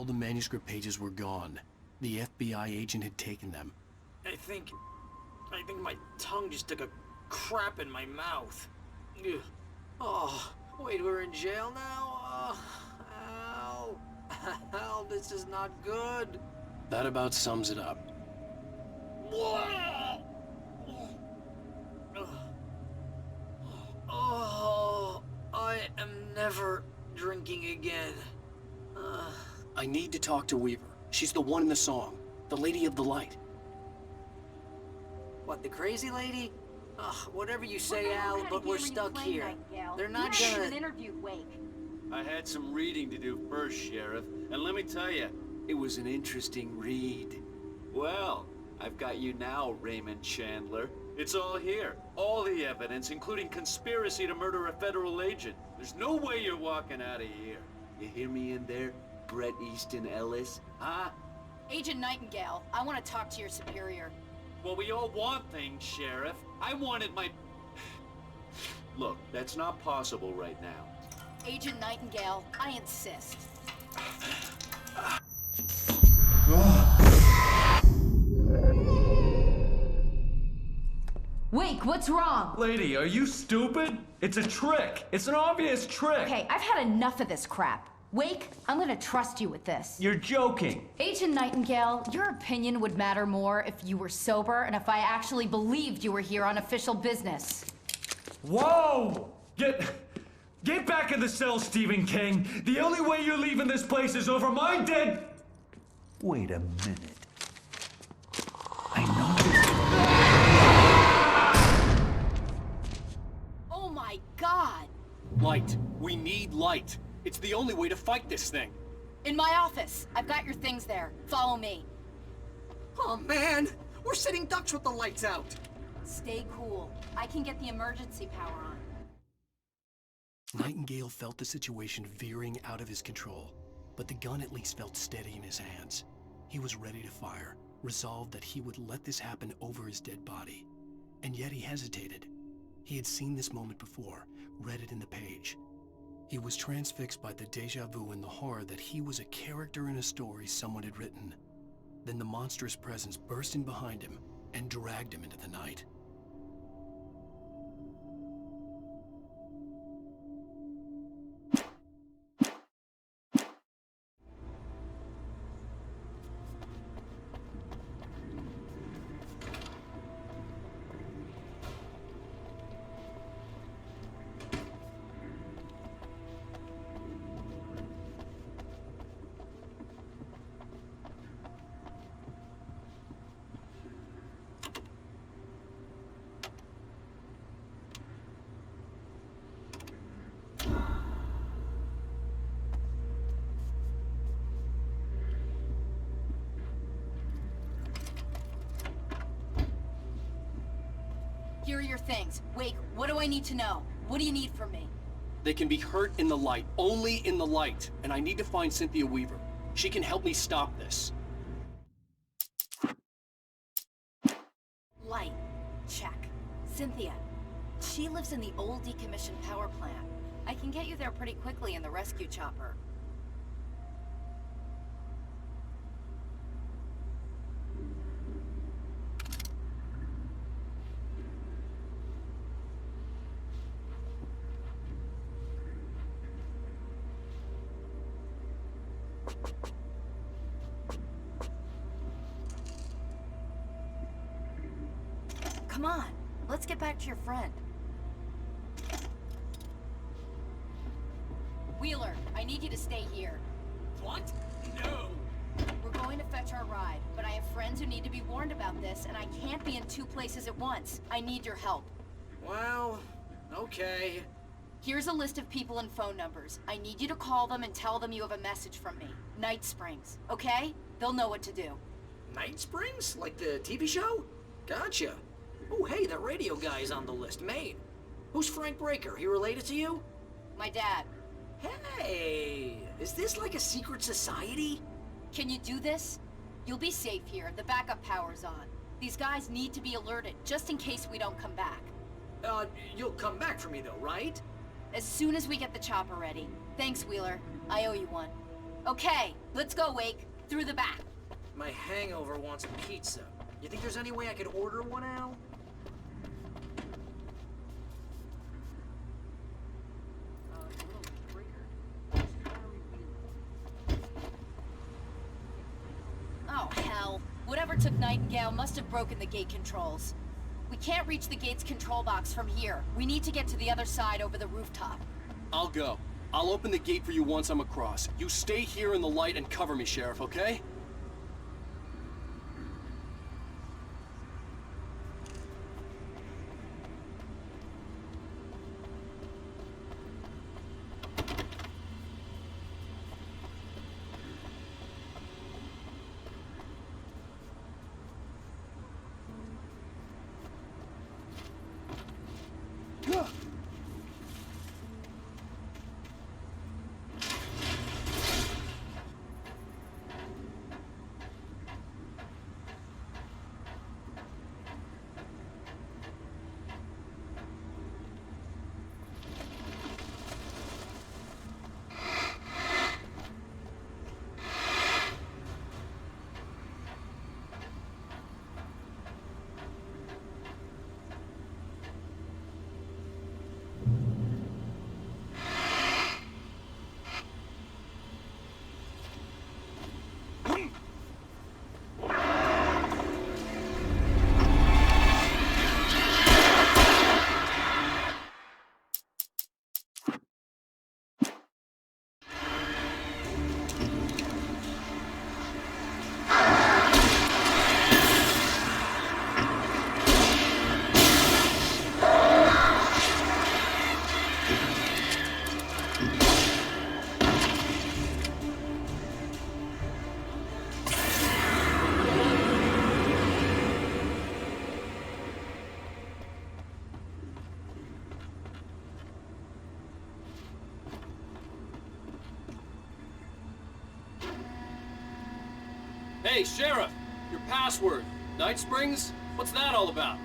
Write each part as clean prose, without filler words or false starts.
All the manuscript pages were gone. The FBI agent had taken them. I think my tongue just took a crap in my mouth. Ugh. Oh, wait, we're in jail now? Ow. Ow, this is not good. That about sums it up. Oh, I am never drinking again. I need to talk to Weaver. She's the one in the song. The Lady of the Light. What, the crazy lady? Whatever you say, Al, but we're stuck here. They're not gonna... interviewed Wake. I had some reading to do first, Sheriff, and let me tell you, it was an interesting read. Well, I've got you now, Raymond Chandler. It's all here. All the evidence, including conspiracy to murder a federal agent. There's no way you're walking out of here. You hear me in there, Bret Easton Ellis? Huh? Agent Nightingale, I want to talk to your superior. Well, we all want things, Sheriff. I wanted my... Look, that's not possible right now. Agent Nightingale, I insist. Wake, what's wrong? Lady, are you stupid? It's a trick. It's an obvious trick. Okay, I've had enough of this crap. Wake, I'm gonna trust you with this. You're joking. Agent Nightingale, your opinion would matter more if you were sober and if I actually believed you were here on official business. Whoa! Get back in the cell, Stephen King. The only way you're leaving this place is over my dead... Wait a minute. I know... Oh my God! Light. We need light. It's the only way to fight this thing. In my office. I've got your things there. Follow me. Oh, man! We're sitting ducks with the lights out! Stay cool. I can get the emergency power on. Nightingale felt the situation veering out of his control, but the gun at least felt steady in his hands. He was ready to fire, resolved that he would let this happen over his dead body. And yet he hesitated. He had seen this moment before, read it in the page. He was transfixed by the déjà vu and the horror that he was a character in a story someone had written. Then the monstrous presence burst in behind him and dragged him into the night. Here are your things. Wake, what do I need to know? What do you need from me? They can be hurt in the light, only in the light, and I need to find Cynthia Weaver. She can help me stop this. Light. Check. Cynthia. She lives in the old decommissioned power plant. I can get you there pretty quickly in the rescue chopper. Come on, let's get back to your friend. Wheeler, I need you to stay here. What? No! We're going to fetch our ride, but I have friends who need to be warned about this, and I can't be in two places at once. I need your help. Well, okay. Here's a list of people and phone numbers. I need you to call them and tell them you have a message from me. Night Springs, okay? They'll know what to do. Night Springs? Like the TV show? Gotcha. Oh, hey, that radio guy's on the list. Maine. Who's Frank Breaker? He related to you? My dad. Hey, is this like a secret society? Can you do this? You'll be safe here. The backup power's on. These guys need to be alerted, just in case we don't come back. You'll come back for me though, right? As soon as we get the chopper ready. Thanks, Wheeler. I owe you one. Okay, let's go, Wake. Through the back. My hangover wants a pizza. You think there's any way I could order one, Al? Oh, hell. Whatever took Nightingale must have broken the gate controls. We can't reach the gate's control box from here. We need to get to the other side over the rooftop. I'll go. I'll open the gate for you once I'm across. You stay here in the light and cover me, Sheriff, okay? Hey, Sheriff! Your password. Night Springs? What's that all about?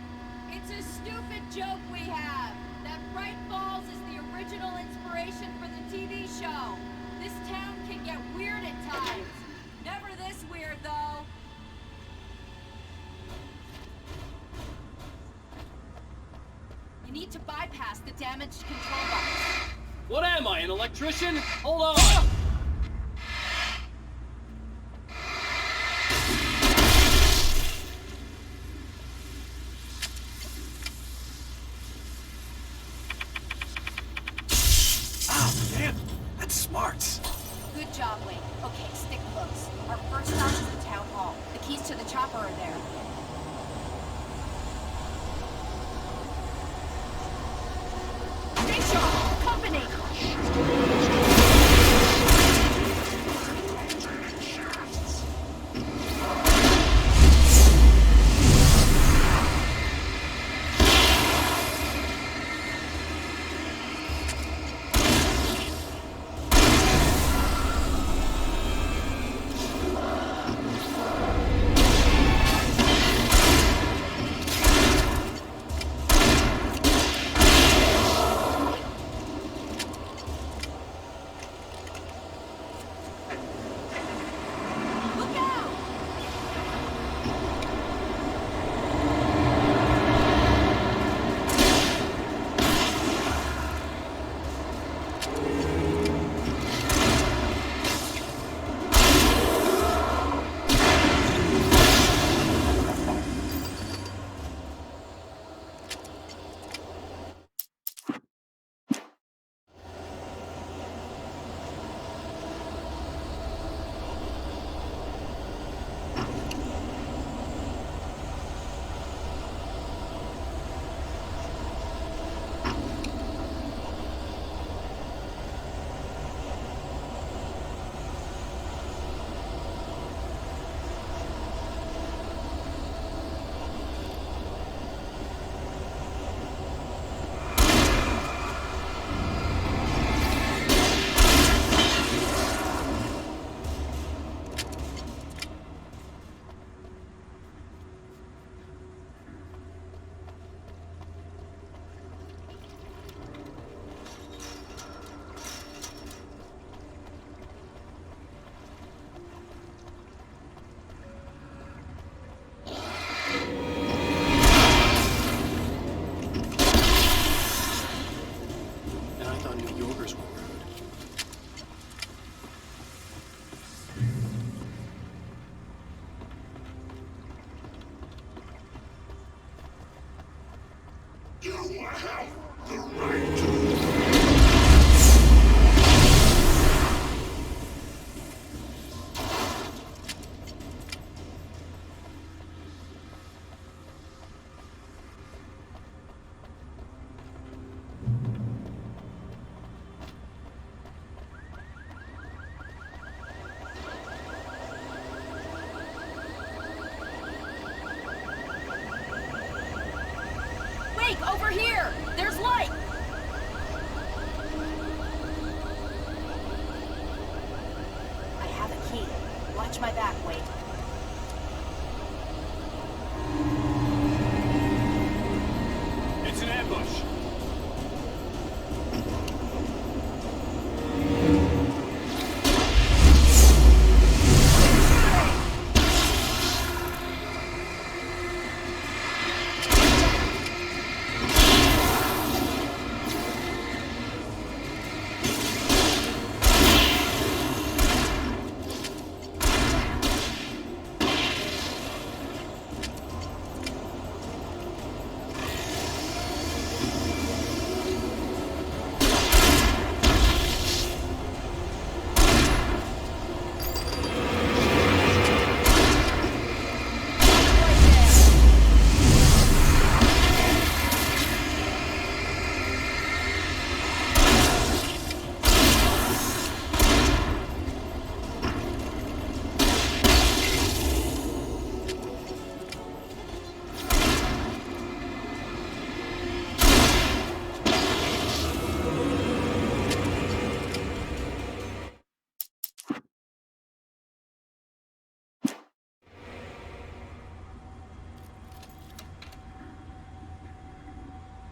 It's a stupid joke we have. That Bright Falls is the original inspiration for the TV show. This town can get weird at times. Never this weird, though. You need to bypass the damaged control box. What am I, an electrician? Hold on! Damn, that's smart. Good job, Wade. Okay, stick close. Our first stop is the town hall. The keys to the chopper are there. Stay sharp! Company! Wake, over here! There's light! I have a key. Watch my back, Wake. It's an ambush.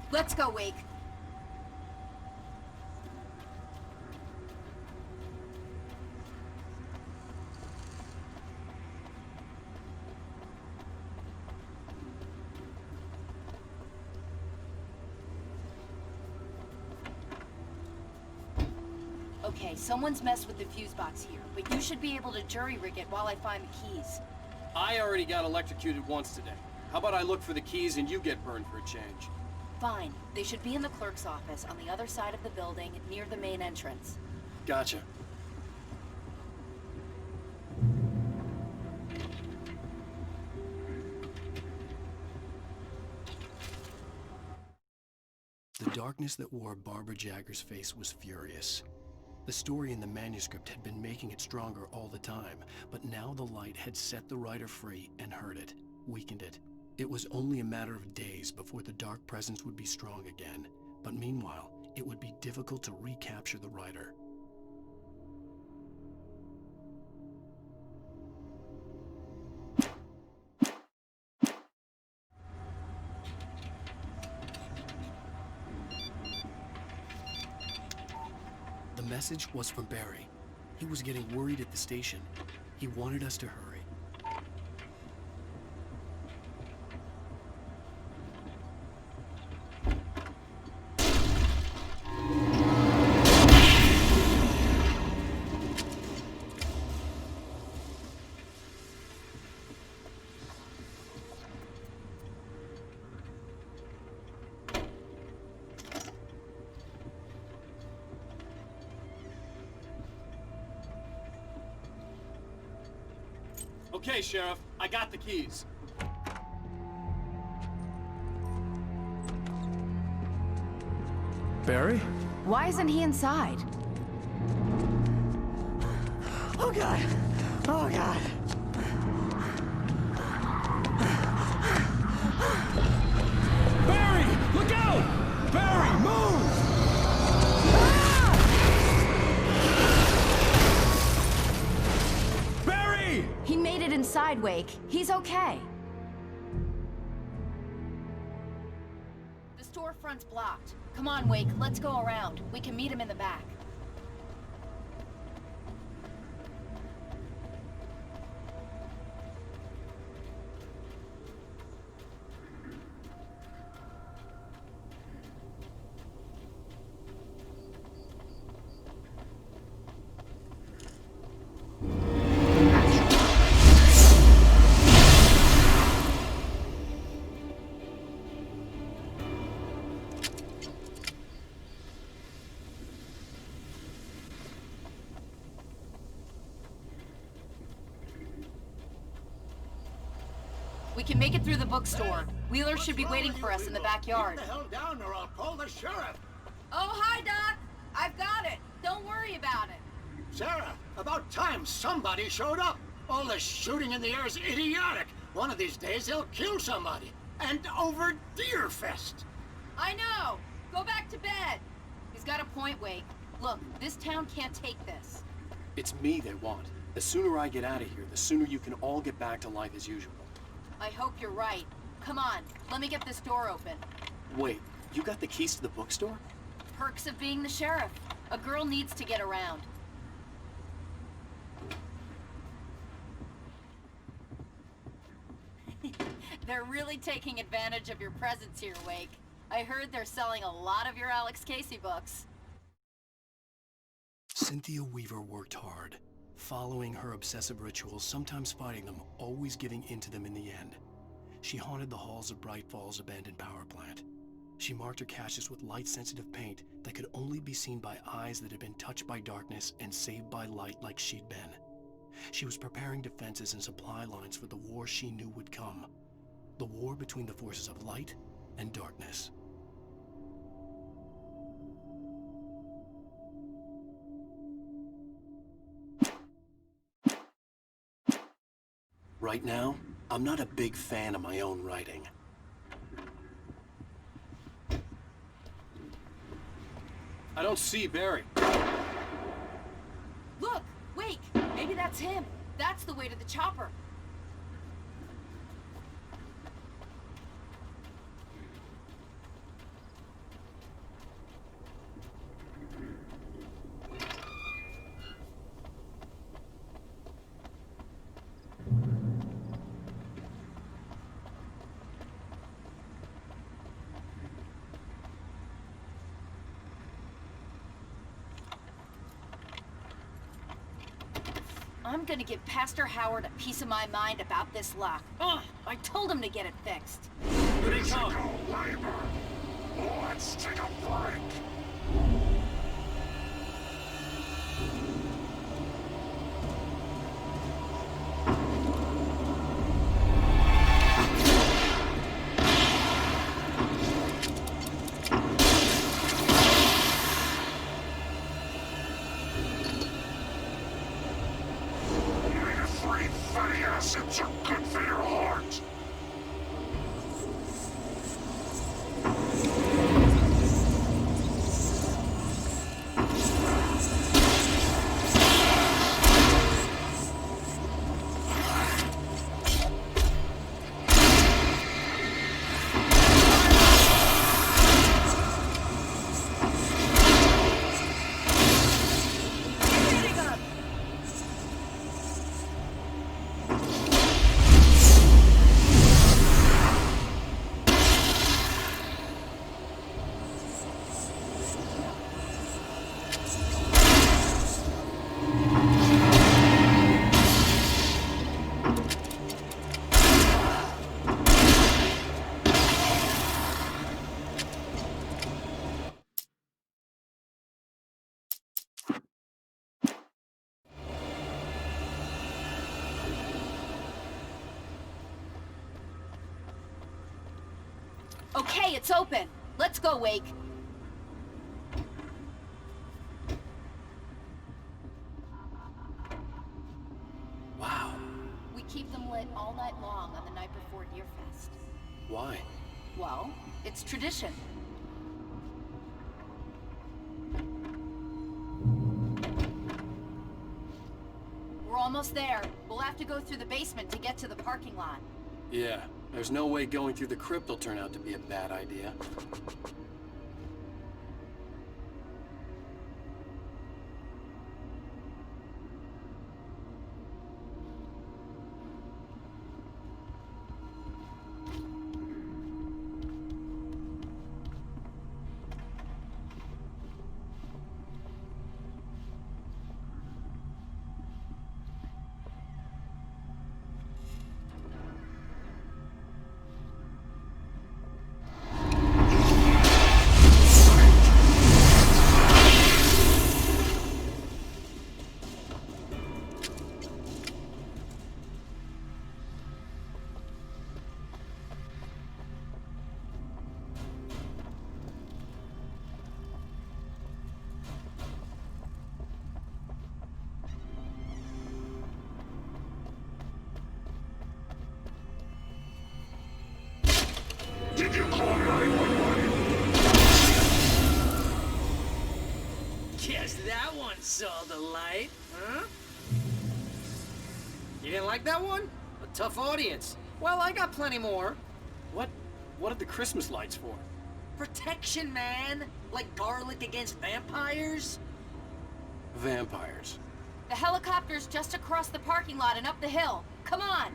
Let's go, Wake. Okay, someone's messed with the fuse box here, but you should be able to jury-rig it while I find the keys. I already got electrocuted once today. How about I look for the keys and you get burned for a change? Fine. They should be in the clerk's office on the other side of the building, near the main entrance. Gotcha. The darkness that wore Barbara Jagger's face was furious. The story in the manuscript had been making it stronger all the time, but now the light had set the writer free and hurt it, weakened it. It was only a matter of days before the dark presence would be strong again, but meanwhile, it would be difficult to recapture the writer. The message was from Barry. He was getting worried at the station. He wanted us to hurry. Okay, Sheriff, I got the keys. Barry? Why isn't he inside? Oh God! Oh God! Barry! Look out! Barry, move! Barry! He made it inside, Wake. He's okay. The storefront's blocked. Come on, Wake. Let's go around. We can meet him in the back. We can make it through the bookstore. Wheeler should be waiting for us in the backyard. Keep the hell down or I'll call the sheriff. Oh, hi, Doc. I've got it. Don't worry about it. Sarah, about time somebody showed up. All this shooting in the air is idiotic. One of these days they'll kill somebody. And over Deerfest. I know. Go back to bed. He's got a point, Wake. Look, this town can't take this. It's me they want. The sooner I get out of here, the sooner you can all get back to life as usual. I hope you're right. Come on, let me get this door open. Wait, you got the keys to the bookstore? Perks of being the sheriff. A girl needs to get around. They're really taking advantage of your presence here, Wake. I heard they're selling a lot of your Alex Casey books. Cynthia Weaver worked hard, following her obsessive rituals, sometimes fighting them, always giving in to them in the end. She haunted the halls of Bright Falls' abandoned power plant. She marked her caches with light-sensitive paint that could only be seen by eyes that had been touched by darkness and saved by light like she'd been. She was preparing defenses and supply lines for the war she knew would come. The war between the forces of light and darkness. Right now, I'm not a big fan of my own writing. I don't see Barry. Look! Wake! Maybe that's him. That's the way to the chopper. I'm gonna give Pastor Howard a piece of my mind about this lock. Ugh! I told him to get it fixed. Here they come. Let's take a break. Fatty acids are good for your heart. Okay, it's open. Let's go, Wake. Wow. We keep them lit all night long on the night before Deerfest. Why? Well, it's tradition. We're almost there. We'll have to go through the basement to get to the parking lot. Yeah, there's no way going through the crypt will turn out to be a bad idea. saw the light, huh? You didn't like that one? A tough audience. Well, I got plenty more. What are the Christmas lights for? Protection, man! Like garlic against vampires? Vampires. The helicopter's just across the parking lot and up the hill. Come on!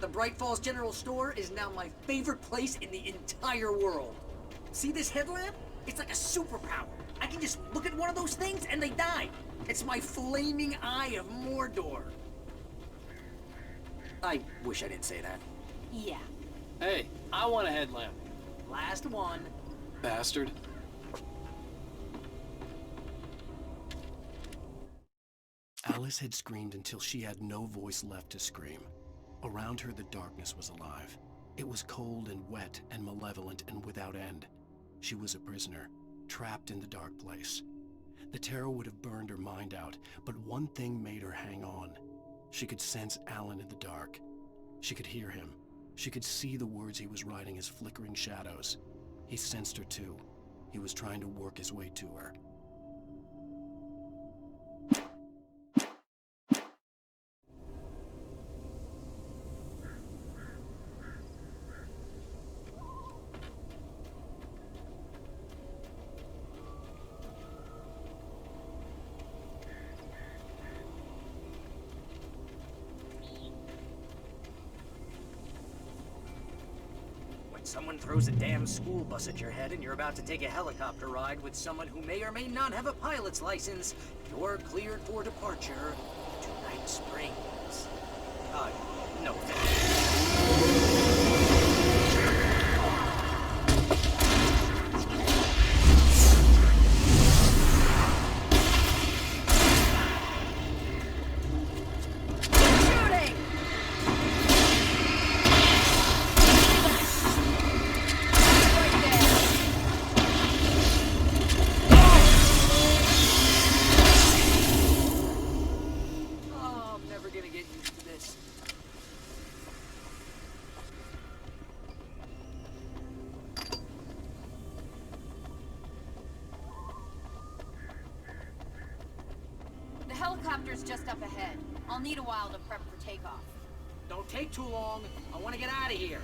The Bright Falls General Store is now my favorite place in the entire world. See this headlamp? It's like a superpower. I can just look at one of those things and they die. It's my flaming eye of Mordor. I wish I didn't say that. Yeah. Hey, I want a headlamp. Last one. Bastard. Alice had screamed until she had no voice left to scream. Around her, the darkness was alive. It was cold and wet and malevolent and without end. She was a prisoner, trapped in the dark place. The terror would have burned her mind out, but one thing made her hang on. She could sense Alan in the dark. She could hear him. She could see the words he was writing as flickering shadows. He sensed her too. He was trying to work his way to her. Someone throws a damn school bus at your head and you're about to take a helicopter ride with someone who may or may not have a pilot's license, you're cleared for departure to Night Springs. No offense. The helicopter's just up ahead. I'll need a while to prep for takeoff. Don't take too long. I want to get out of here.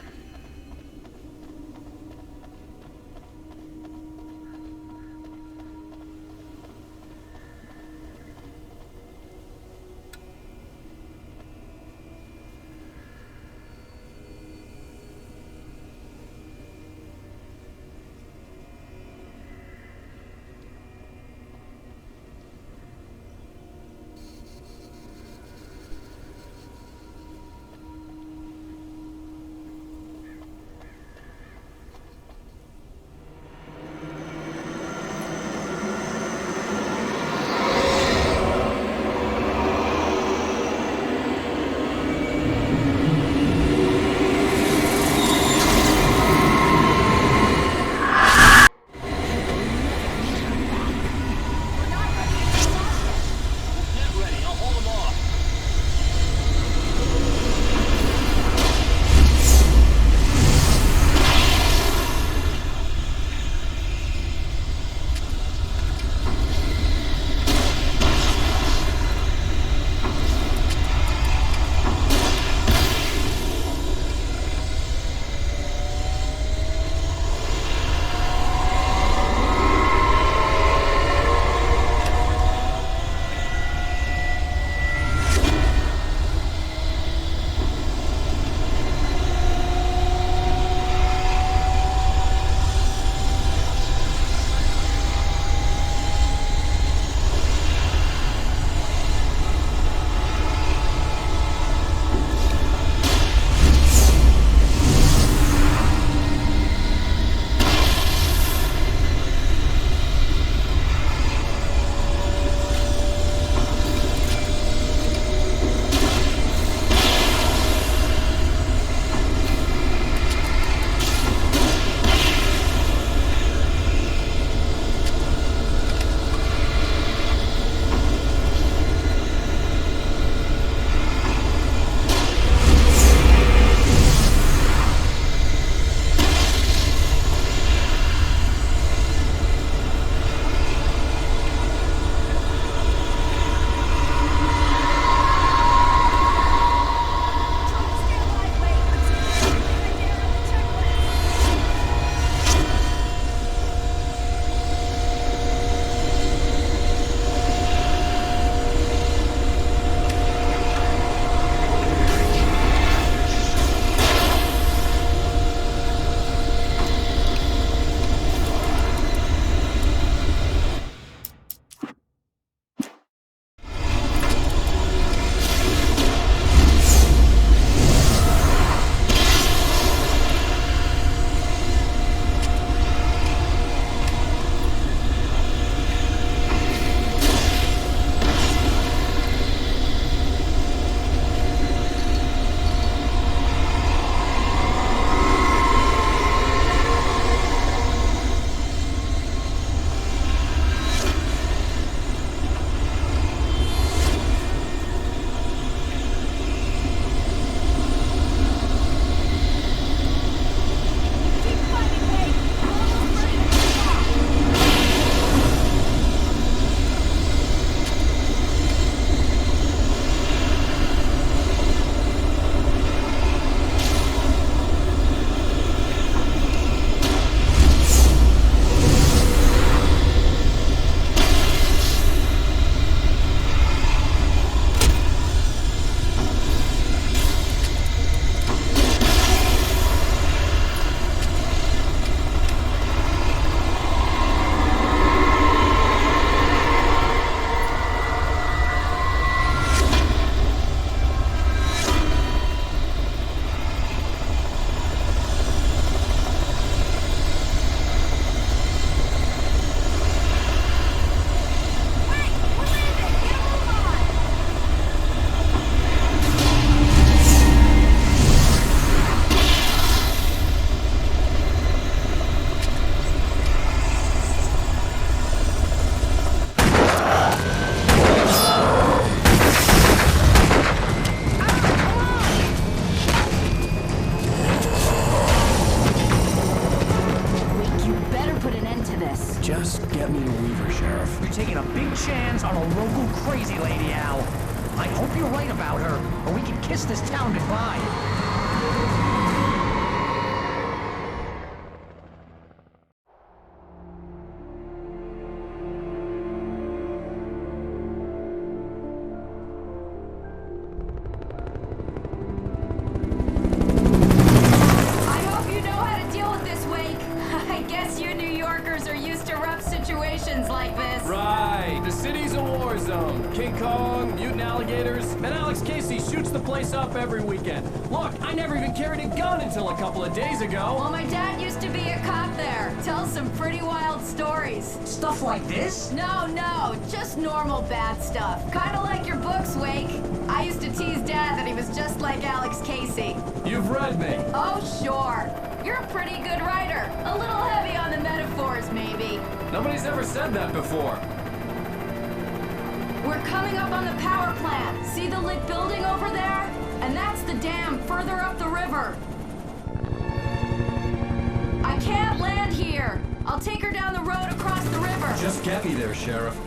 taking a big chance on a local crazy lady, Al. I hope you're right about her, or we can kiss this town goodbye. Like this. Right, the city's a war zone. King Kong, mutant alligators, and Alex Casey shoots the place up every weekend. Look, I never even carried a gun until a couple of days ago. Well, my dad used to be a cop there. Tells some pretty wild stories. Stuff like this? No, just normal bad stuff. Kinda like your books, Wake. I used to tease Dad that he was just like Alex Casey. You've read me. Oh, sure. You're a pretty good writer. A little heavy on the metaphors, maybe. Nobody's ever said that before. We're coming up on the power plant. See the lit building over there? And that's the dam further up the river. I can't land here. I'll take her down the road across the river. Just get me there, Sheriff.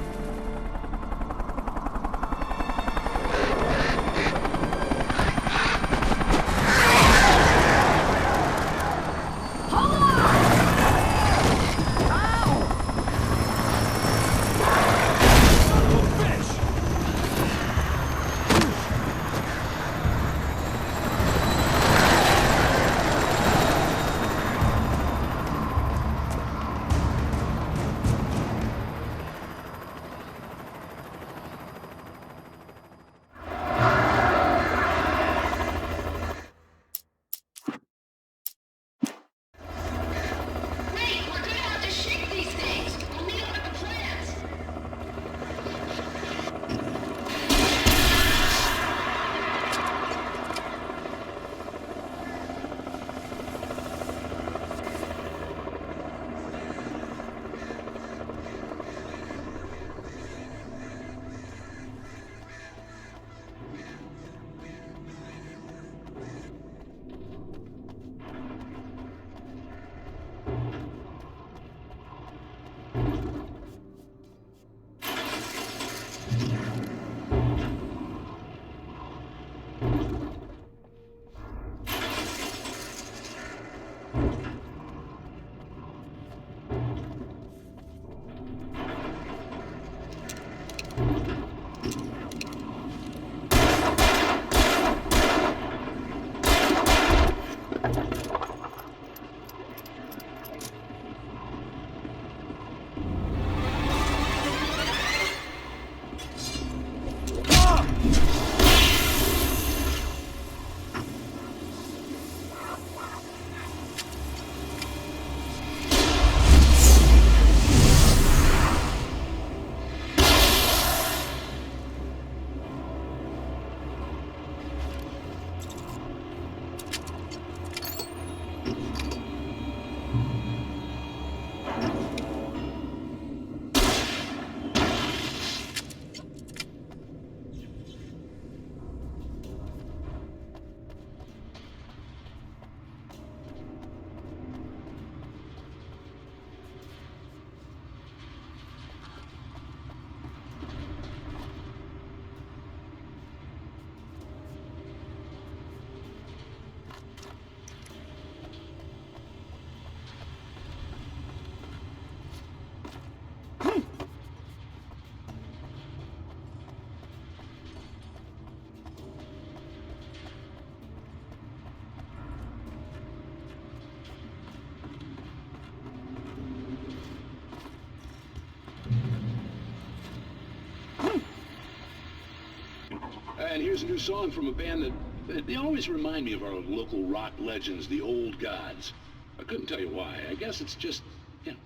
And here's a new song from a band that they always remind me of our local rock legends, the Old Gods. I couldn't tell you why. I guess it's just,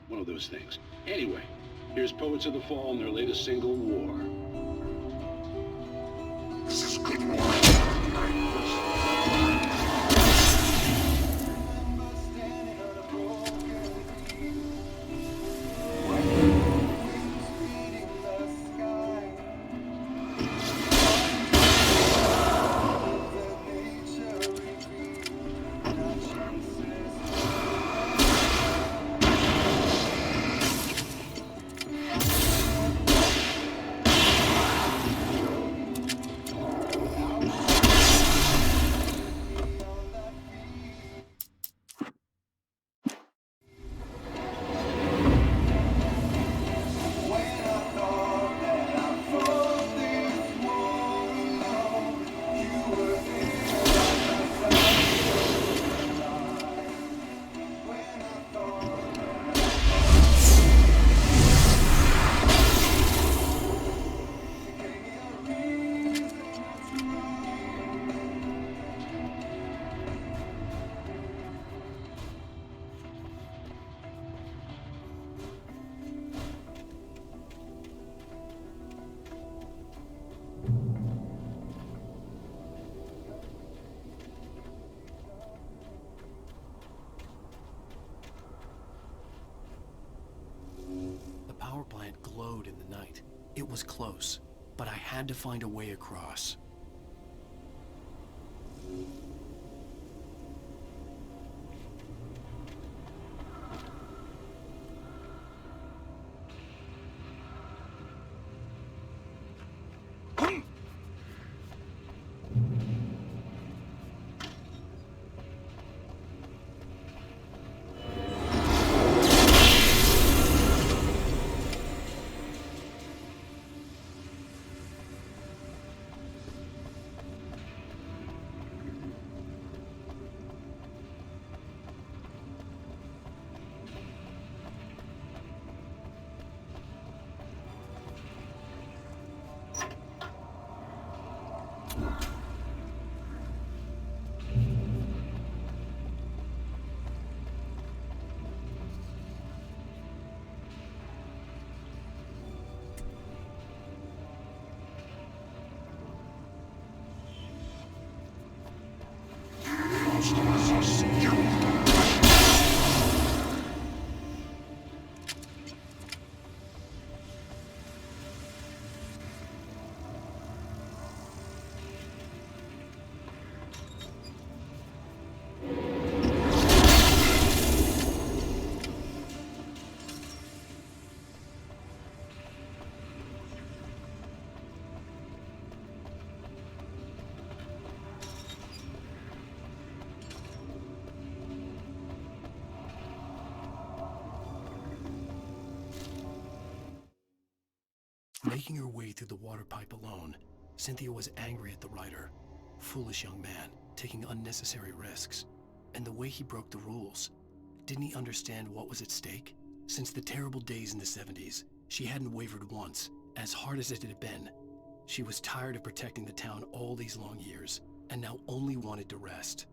one of those things. Anyway, here's Poets of the Fall and their latest single, War. This is good war. It was close, but I had to find a way across. Making her way through the water pipe alone, Cynthia was angry at the writer. Foolish young man, taking unnecessary risks. And the way he broke the rules. Didn't he understand what was at stake? Since the terrible days in the 70s, she hadn't wavered once, as hard as it had been. She was tired of protecting the town all these long years, and now only wanted to rest.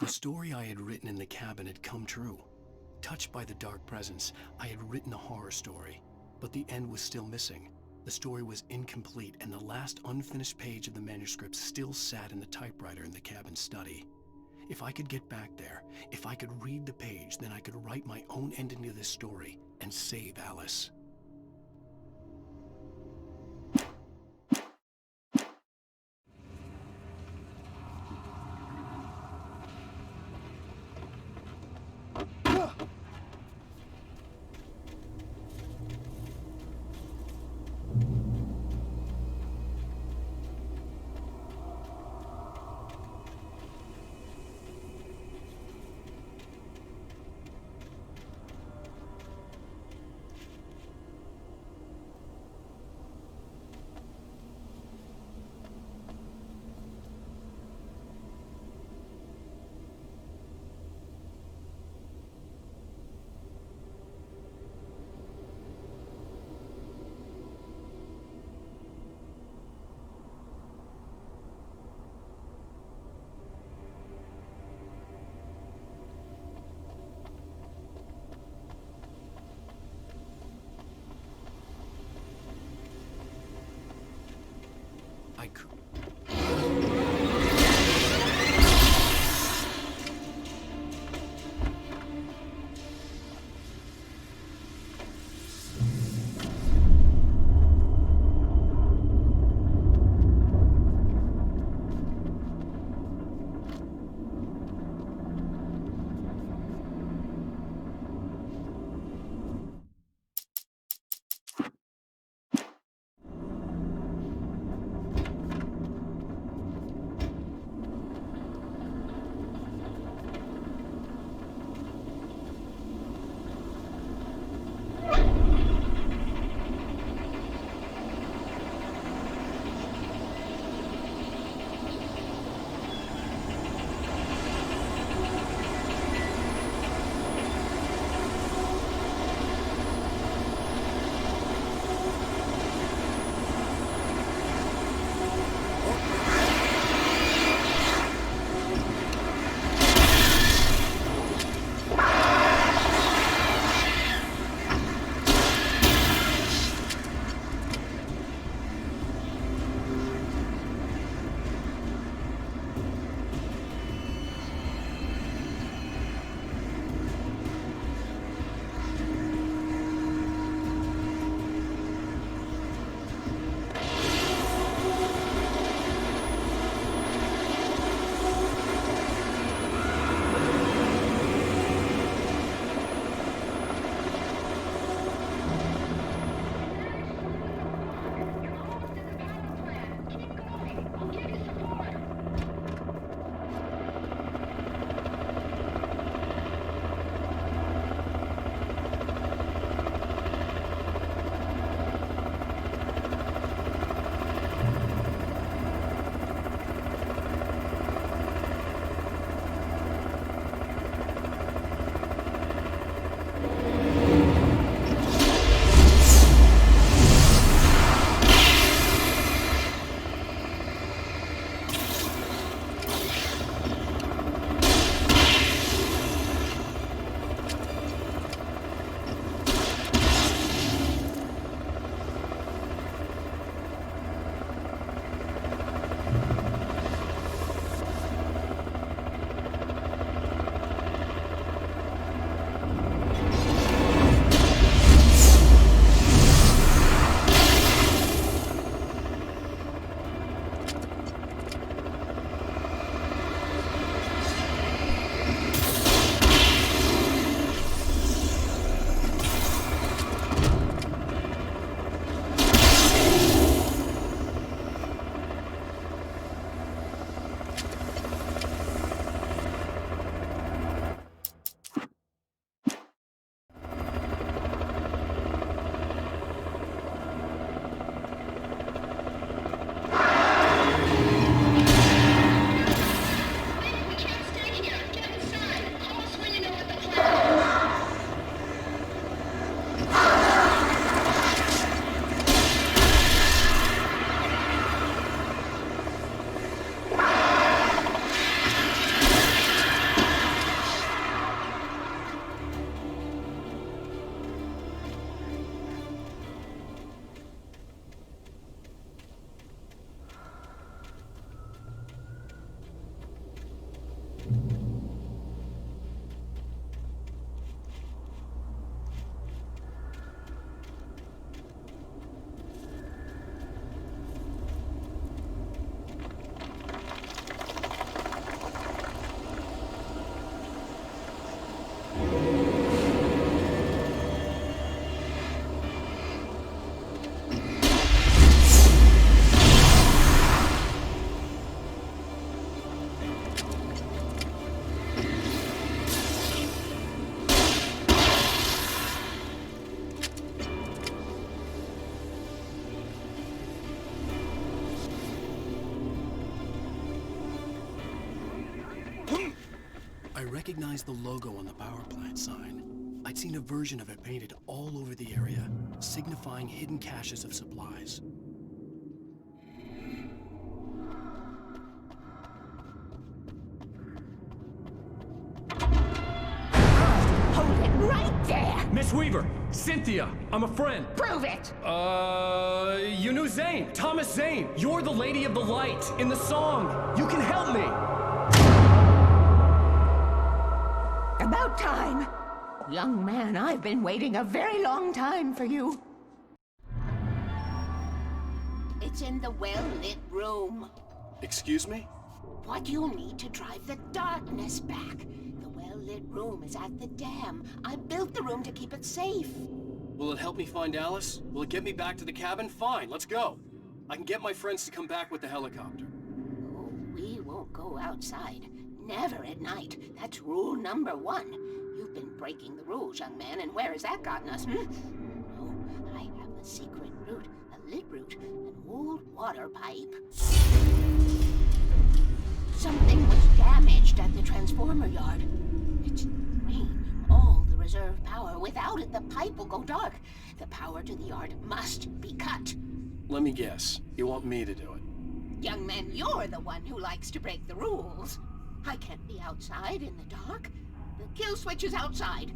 The story I had written in the cabin had come true. Touched by the dark presence, I had written a horror story, but the end was still missing. The story was incomplete, and the last unfinished page of the manuscript still sat in the typewriter in the cabin study. If I could get back there, if I could read the page, then I could write my own ending to this story and save Alice. I could... I recognized the logo on the power plant sign. I'd seen a version of it painted all over the area, signifying hidden caches of supplies. Hold it right there! Miss Weaver, Cynthia, I'm a friend. Prove it! You knew Zane, Thomas Zane. You're the Lady of the Light in the song. You can help me. About time. Young man, I've been waiting a very long time for you. It's in the well-lit room. Excuse me? What you'll need to drive the darkness back. The well-lit room is at the dam. I built the room to keep it safe. Will it help me find Alice? Will it get me back to the cabin? Fine, let's go. I can get my friends to come back with the helicopter. Oh, we won't go outside. Never at night. That's rule number 1. You've been breaking the rules, young man, and where has that gotten us, Oh, I have a secret route, a lit route, an old water pipe. Something was damaged at the transformer yard. It's draining all the reserve power. Without it, the pipe will go dark. The power to the yard must be cut. Let me guess. You want me to do it? Young man, you're the one who likes to break the rules. I can't be outside in the dark. The kill switch is outside.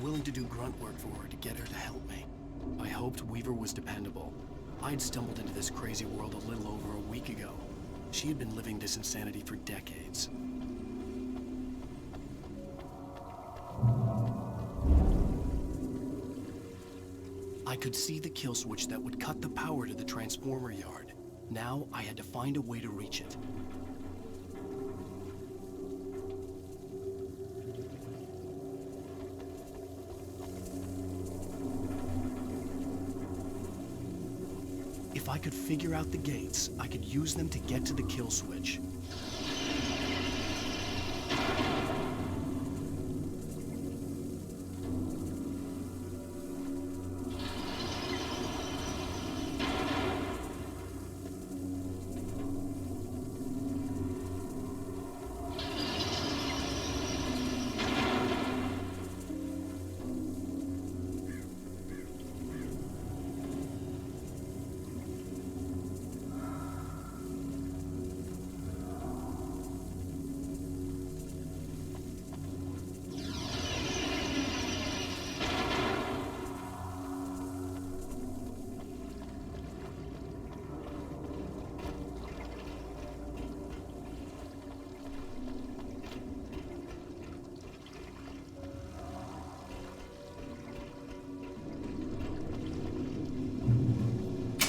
Willing to do grunt work for her to get her to help me. I hoped Weaver was dependable. I'd stumbled into this crazy world a little over a week ago. She had been living this insanity for decades. I could see the kill switch that would cut the power to the transformer yard. Now I had to find a way to reach it. If I could figure out the gates, I could use them to get to the kill switch.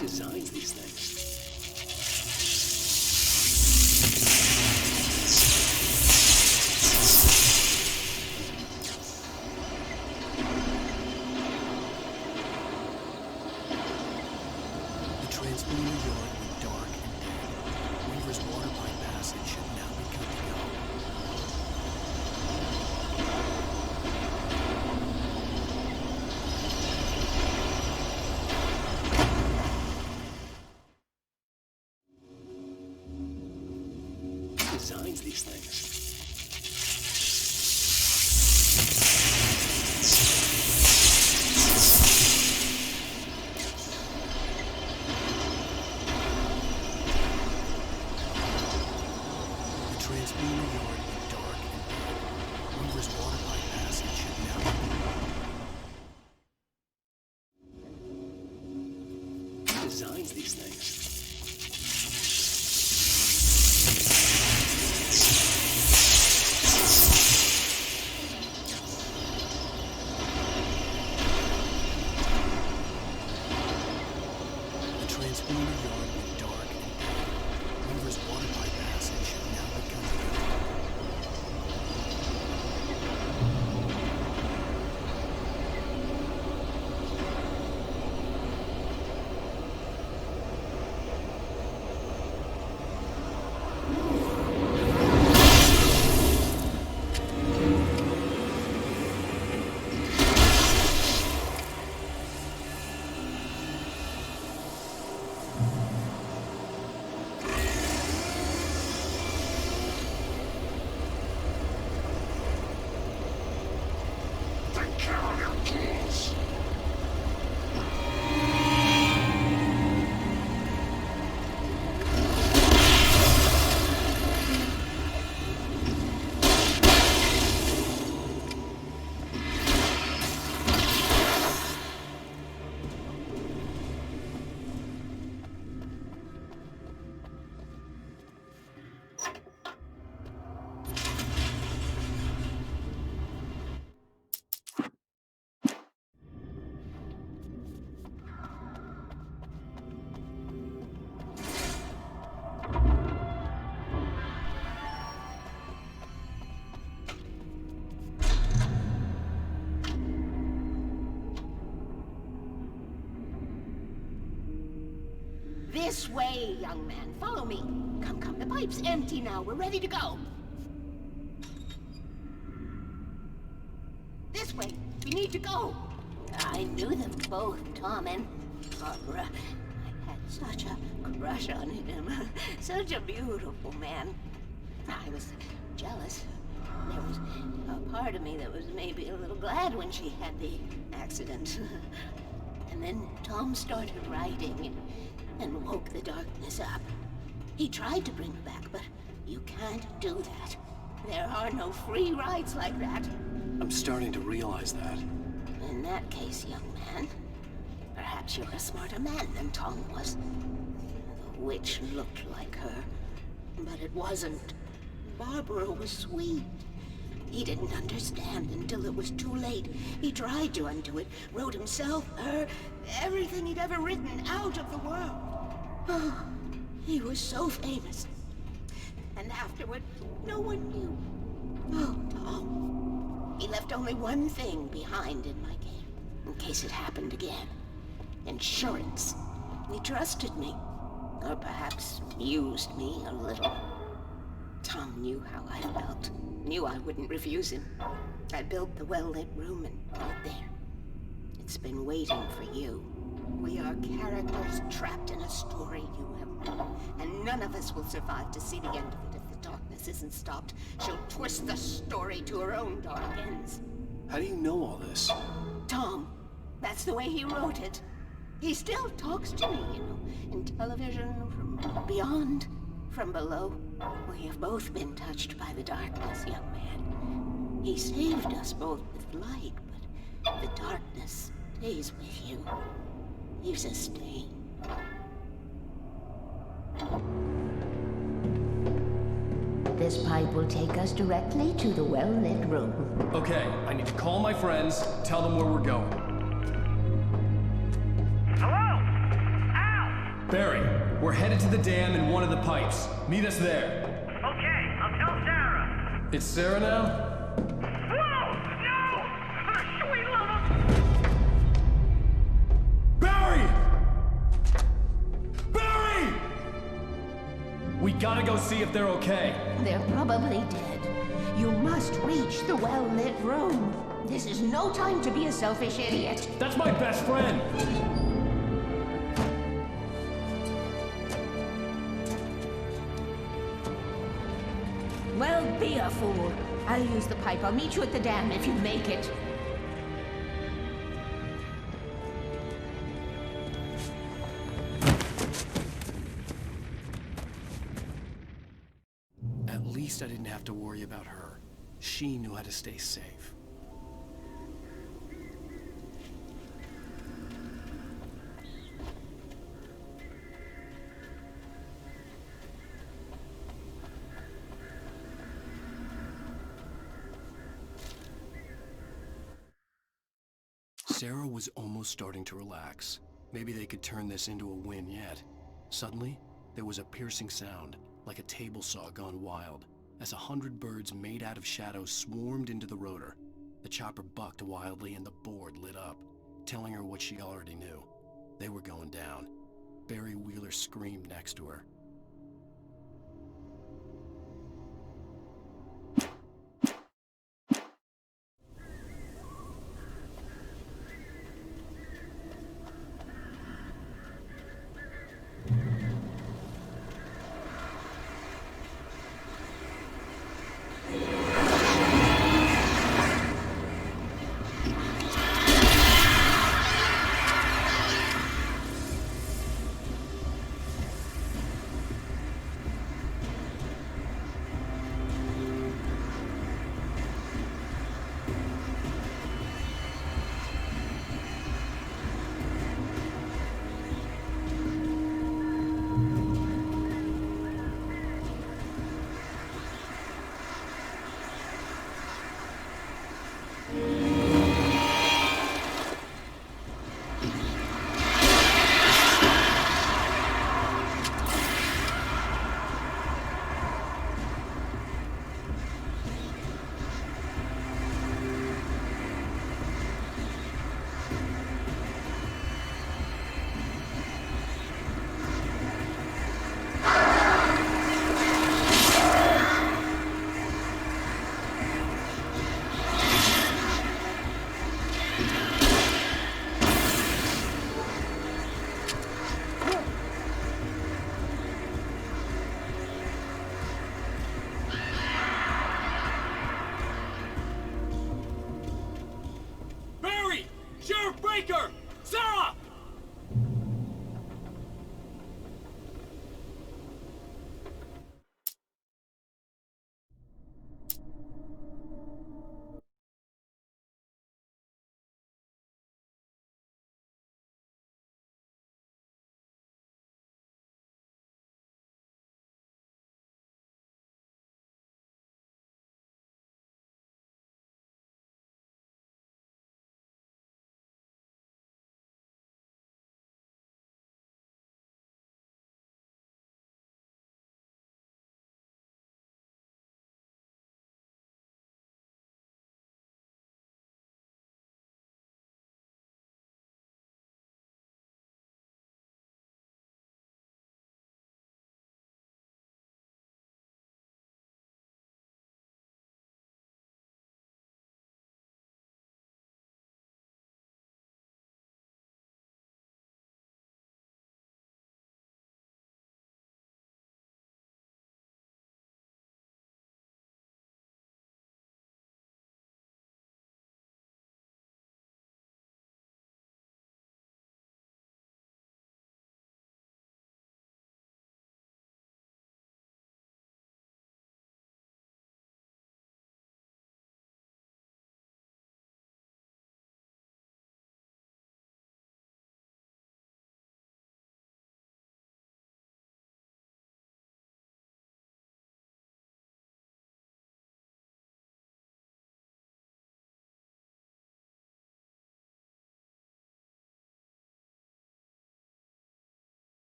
Designed these things. The transformer yard went dark and dead. Weaver's water pipe passage should now be good to go. Designs these things. The transformer yard went dark and dead. Weaver's water pipe passage should now be designs these things. This way, young man. Follow me. Come, come. The pipe's empty now. We're ready to go. This way. We need to go. I knew them both, Tom and Barbara. I had such a crush on him. Such a beautiful man. I was jealous. There was a part of me that was maybe a little glad when she had the accident. And then Tom started writing and woke the darkness up. He tried to bring her back, but you can't do that. There are no free rides like that. I'm starting to realize that. In that case, young man, perhaps you're a smarter man than Tom was. The witch looked like her, but it wasn't. Barbara was sweet. He didn't understand until it was too late. He tried to undo it, wrote himself, her, everything he'd ever written out of the world. Oh, he was so famous. And afterward, no one knew. Oh, Tom. He left only one thing behind in my game, in case it happened again. Insurance. He trusted me. Or perhaps used me a little. Tom knew how I felt. Knew I wouldn't refuse him. I built the well-lit room and out there. It's been waiting for you. We are characters trapped in a story you have written, and none of us will survive to see the end of it if the darkness isn't stopped. She'll twist the story to her own dark ends. How do you know all this? Tom, that's the way he wrote it. He still talks to me, you know, in television, from beyond, from below. We have both been touched by the darkness, young man. He saved us both with light, but the darkness stays with you. Leaves a stain. This pipe will take us directly to the well-lit room. Okay, I need to call my friends, tell them where we're going. Hello? Al! Barry, we're headed to the dam in one of the pipes. Meet us there. Okay, I'll tell Sarah. It's Sarah now? Whoa! No! For the sweet love of... Barry! Barry! We gotta go see if they're okay. They're probably dead. You must reach the well-lit room. This is no time to be a selfish idiot. That's my best friend! Well, be a fool. I'll use the pipe. I'll meet you at the dam if you make it. At least I didn't have to worry about her. She knew how to stay safe. Sarah was almost starting to relax. Maybe they could turn this into a win yet. Suddenly, there was a piercing sound, like a table saw gone wild, as 100 birds made out of shadows swarmed into the rotor. The chopper bucked wildly and the board lit up, telling her what she already knew. They were going down. Barry Wheeler screamed next to her.